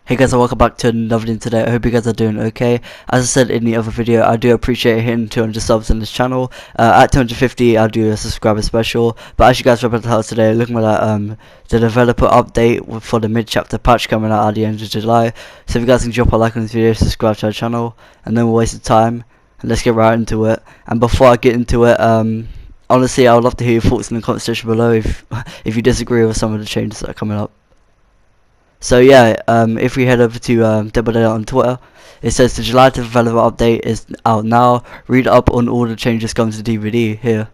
Hey guys, and welcome back to another video today. I hope you guys are doing okay. As I said in the other video, I do appreciate hitting 200 subs on this channel. At 250 I'll do a subscriber special, but as you guys are about to tell today, looking at the developer update for the mid-chapter patch coming out at the end of July. So if you guys can drop a like on this video, subscribe to our channel, and then we'll waste the time and let's get right into it. And before I get into it, honestly I would love to hear your thoughts in the comment section below if you disagree with some of the changes that are coming up. So yeah, if we head over to Double on Twitter, it says the July developer update is out now. Read up on all the changes coming to DVD here.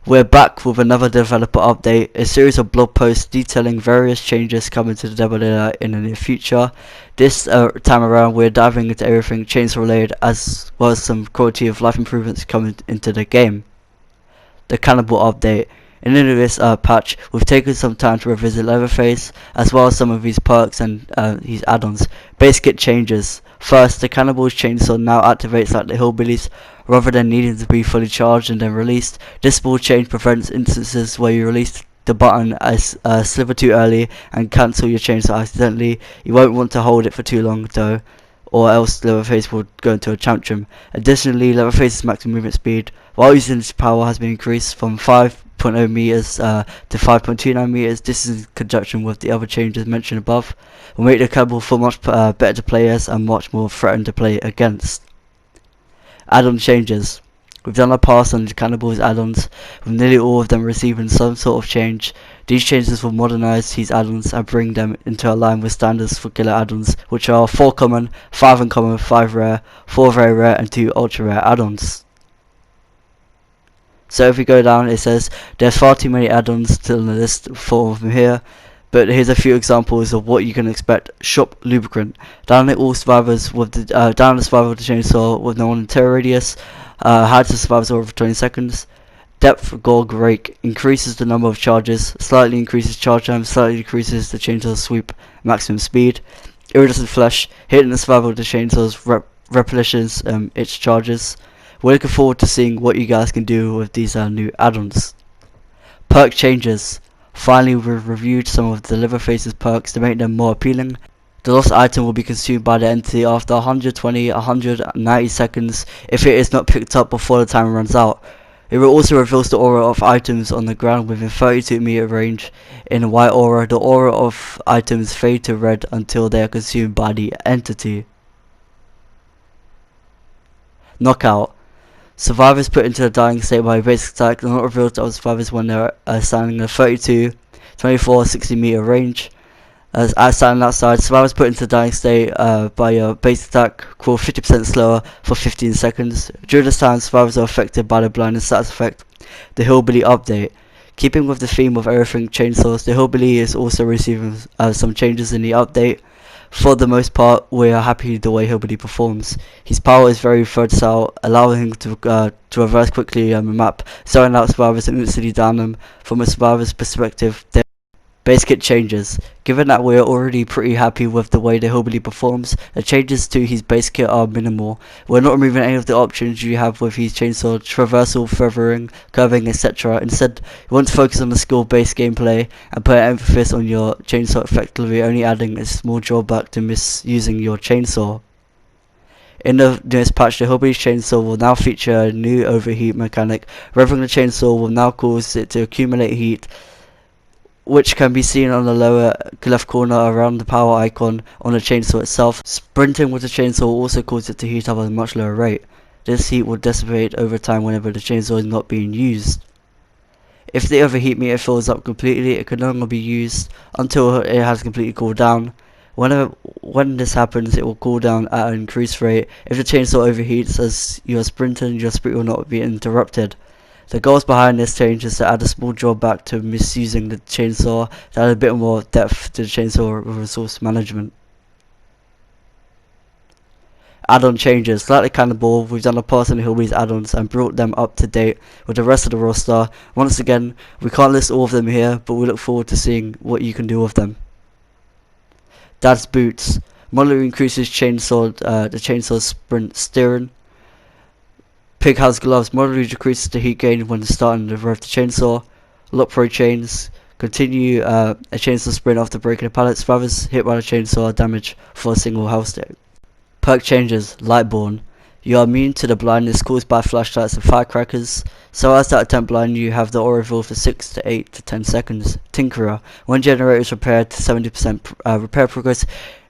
We're back with another developer update, a series of blog posts detailing various changes coming to the Double in the near future. This time around we're diving into everything chainsaw related, as well as some quality of life improvements coming into the game. The Cannibal update. In this patch, we've taken some time to revisit Leatherface, as well as some of his perks and his add-ons. Basic changes. First, the Cannibal's chainsaw now activates like the Hillbillies, rather than needing to be fully charged and then released. This small change prevents instances where you release the button as sliver too early and cancel your chainsaw accidentally. You won't want to hold it for too long though, or else Leatherface will go into a tantrum. Additionally, Leatherface's maximum movement speed while using its power has been increased from 5.0 meters to 5.29 meters. This is in conjunction with the other changes mentioned above. Will make the Cannibal feel much better to play as and much more threatened to play against. Add-on changes. We've done a pass on the Cannibal's add-ons, with nearly all of them receiving some sort of change. These changes will modernise these add-ons and bring them into line with standards for killer add-ons, which are 4 common, 5 uncommon, 5 rare, 4 very rare and 2 ultra rare add-ons. So if we go down, it says there's far too many add-ons still on the list, 4 of them here, but here's a few examples of what you can expect. Shop lubricant. Down it all survivors with the down the survivor with the chainsaw with no one in terror radius. Hide to survivors over 20 seconds. Depth Gorg Rake increases the number of charges, slightly increases charge time, slightly decreases the chainsaw sweep maximum speed. Iridescent Flesh, hitting the survivor with the chainsaws replenishes its charges. We're looking forward to seeing what you guys can do with these new add-ons. Perk changes. Finally, we've reviewed some of the Leatherface's perks to make them more appealing. The lost item will be consumed by the entity after 190 seconds if it is not picked up before the timer runs out. It also reveals the aura of items on the ground within 32 meter range. In a white aura, the aura of items fade to red until they are consumed by the entity. Knockout. Survivors put into a dying state by a basic attack are not revealed to other survivors when they are standing in a 32, 24, 60 meter range. As standing outside, survivors put into a dying state by a basic attack crawl 50% slower for 15 seconds. During this time, survivors are affected by the blindness status effect. The Hillbilly update. Keeping with the theme of everything chainsaws, the Hillbilly is also receiving some changes in the update. For the most part, we are happy with the way Hillbilly performs. His power is very versatile, allowing him to reverse quickly on the map, throwing out survivors and instantly down them. From a survivor's perspective, basic changes. Given that we are already pretty happy with the way the Hillbilly performs, the changes to his base kit are minimal. We're not removing any of the options you have with his chainsaw, traversal, feathering, curving, etc. Instead, you want to focus on the skill-based gameplay and put emphasis on your chainsaw, effectively only adding a small drawback to misusing your chainsaw. In the newest patch, the Hillbilly's chainsaw will now feature a new overheat mechanic. Revving the chainsaw will now cause it to accumulate heat, which can be seen on the lower left corner around the power icon on the chainsaw itself. Sprinting with the chainsaw will also cause it to heat up at a much lower rate. This heat will dissipate over time whenever the chainsaw is not being used. If the overheat meter fills up completely, it can no longer be used until it has completely cooled down. When this happens, it will cool down at an increased rate. If the chainsaw overheats as you are sprinting, your sprint will not be interrupted. The goals behind this change is to add a small drawback to misusing the chainsaw, to add a bit more depth to the chainsaw resource management. Add-on changes. Like the Cannibal, we've done a pass on the Hillbilly's add-ons and brought them up to date with the rest of the roster. Once again, we can't list all of them here, but we look forward to seeing what you can do with them. Dad's Boots. Modeler increases the chainsaw sprint steering. Pighouse Gloves moderately decreases the heat gain when starting to rev the chainsaw. Lock Pro Chains Continue a chainsaw sprint after breaking a pallet. Survivors hit by the chainsaw are damaged for a single health stack. Perk changes. Lightborn. You are immune to the blindness caused by flashlights and firecrackers. So as that attempt blind you have the aura reveal for 6 to 8 to 10 seconds. Tinkerer. When generator is repaired to 70% repair progress,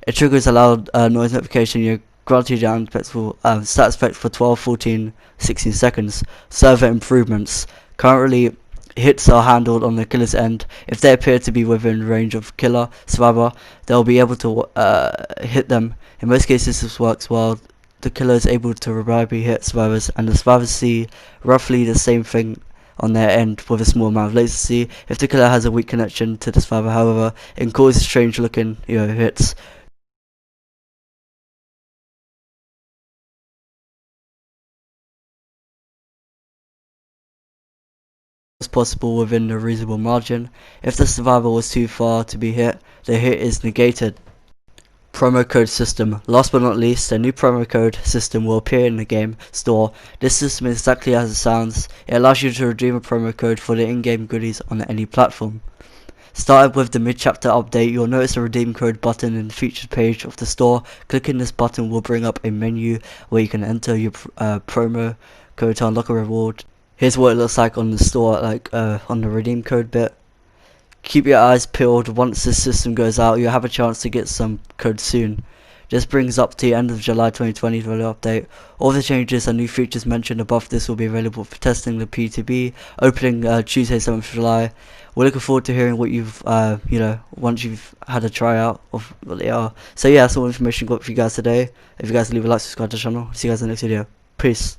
it triggers a loud noise notification. You're granted your unexpected stat effect for 12, 14, 16 seconds. Server improvements. Currently, hits are handled on the killer's end. If they appear to be within range of killer survivor, they'll be able to hit them. In most cases, this works well. The killer is able to reliably hit survivors, and the survivors see roughly the same thing on their end with a small amount of latency. If the killer has a weak connection to the survivor, however, it can cause strange looking hits. As possible within a reasonable margin. If the survivor was too far to be hit, the hit is negated. Promo code system. Last but not least, a new promo code system will appear in the game store. This system is exactly as it sounds. It allows you to redeem a promo code for the in-game goodies on any platform. Started with the mid-chapter update, you'll notice a redeem code button in the featured page of the store. Clicking this button will bring up a menu where you can enter your promo code to unlock a reward. Here's what it looks like on the store, on the redeem code bit. Keep your eyes peeled. Once this system goes out, you'll have a chance to get some code soon. This brings up to the end of July 2020 for the update. All the changes and new features mentioned above this will be available for testing the PTB, opening Tuesday 7th July. We're looking forward to hearing what you've, once you've had a tryout of what they are. So yeah, that's all the information got for you guys today. If you guys leave a like, subscribe to the channel. See you guys in the next video. Peace.